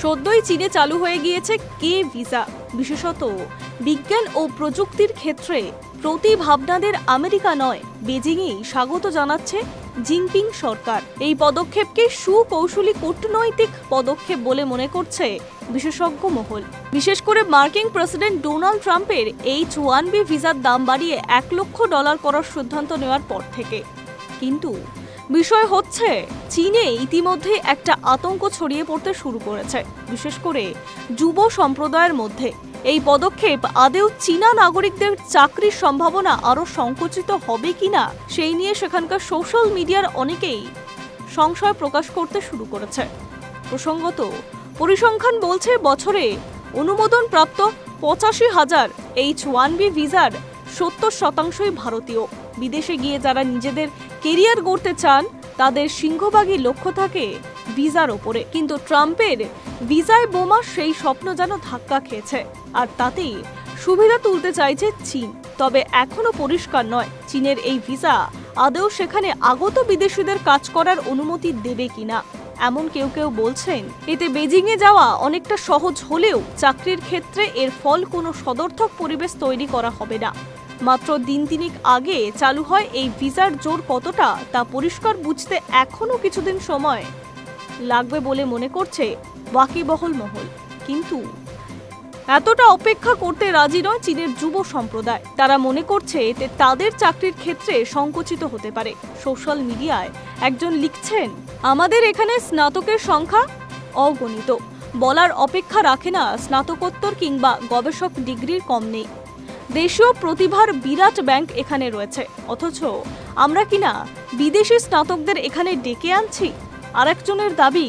সদ্যই চীনে চালু হয়ে গিয়েছে কে ভিসা। বিশেষত বিজ্ঞান ও প্রযুক্তির ক্ষেত্রে প্রতিভাবনাদের আমেরিকা নয় বেজিংয়েই স্বাগত জানাচ্ছে জিনপিং সরকার। এই পদক্ষেপকে সুকৌশলী কূটনৈতিক পদক্ষেপ বলে মনে করছে বিশেষজ্ঞ মহল। বিশেষ করে মার্কিন প্রেসিডেন্ট ডোনাল্ড ট্রাম্পের H-1B ভিসার দাম বাড়িয়ে $1 লক্ষ করার সিদ্ধান্ত নেওয়ার পর থেকে। কিন্তু বিষয় হচ্ছে চীনে ইতিমধ্যে একটা আতঙ্ক ছড়িয়ে পড়তে শুরু করেছে, বিশেষ করে যুব সম্প্রদায়ের মধ্যে। এই পদক্ষেপ আদেও চীনা নাগরিকদের চাকরির সম্ভাবনা আরও সংকুচিত হবে কিনা সেই নিয়ে সেখানকার সোশ্যাল মিডিয়ার অনেকেই সংশয় প্রকাশ করতে শুরু করেছে। প্রসঙ্গত পরিসংখ্যান বলছে বছরে অনুমোদনপ্রাপ্ত 85,000 H-1B ভিসার 70% ভারতীয়। বিদেশে গিয়ে যারা নিজেদের কেরিয়ার গড়তে চান তাদের সিংহভাগই লক্ষ্য থাকে ভিসার ওপরে। কিন্তু ট্রাম্পের ভিসায় বোমা সেই স্বপ্ন যেন ধাক্কা খেয়েছে, আর তাতেই সুবিধা তুলতে চাইছে চীন। তবে এখনো পরিষ্কার নয় চীনের এই ভিসা আদৌ সেখানে আগত বিদেশিদের কাজ করার অনুমতি দেবে কিনা। এমন কেউ কেউ বলছেন এতে বেজিংয়ে যাওয়া অনেকটা সহজ হলেও চাকরির ক্ষেত্রে এর ফল কোনো সদর্থক পরিবেশ তৈরি করা হবে না। মাত্র দিন তিনেক আগে চালু হয় এই ভিসার জোর কতটা তা পরিষ্কার বুঝতে এখনো কিছুদিন সময় লাগবে বলে মনে করছে ওয়াকিবহল মহল। কিন্তু এতটা অপেক্ষা করতে রাজি নয় চীনের যুব সম্প্রদায়। তারা মনে করছে এতে তাদের চাকরির ক্ষেত্রে সংকুচিত হতে পারে। সোশ্যাল মিডিয়ায় একজন লিখছেন, আমাদের এখানে স্নাতকের সংখ্যা অগণিত, বলার অপেক্ষা রাখে না স্নাতকোত্তর কিংবা গবেষক ডিগ্রির কম নেই। দেশীয় প্রতিভার বিরাট ব্যাংক এখানে রয়েছে, অথচ আমরা কিনা বিদেশি স্নাতকদের এখানে ডেকে আনছি। আরেকজনের দাবি,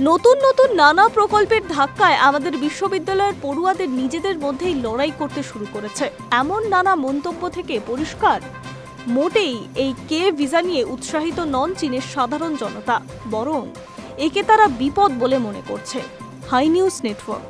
নতুন নতুন নানা প্রকল্পের ধাক্কায় আমাদের বিশ্ববিদ্যালয়ের পড়ুয়াদের নিজেদের মধ্যেই লড়াই করতে শুরু করেছে। এমন নানা মন্তব্য থেকে পরিষ্কার মোটেই এই কে ভিসা নিয়ে উৎসাহিত নন চীনের সাধারণ জনতা, বরং একে তারা বিপদ বলে মনে করছে। Hi news network.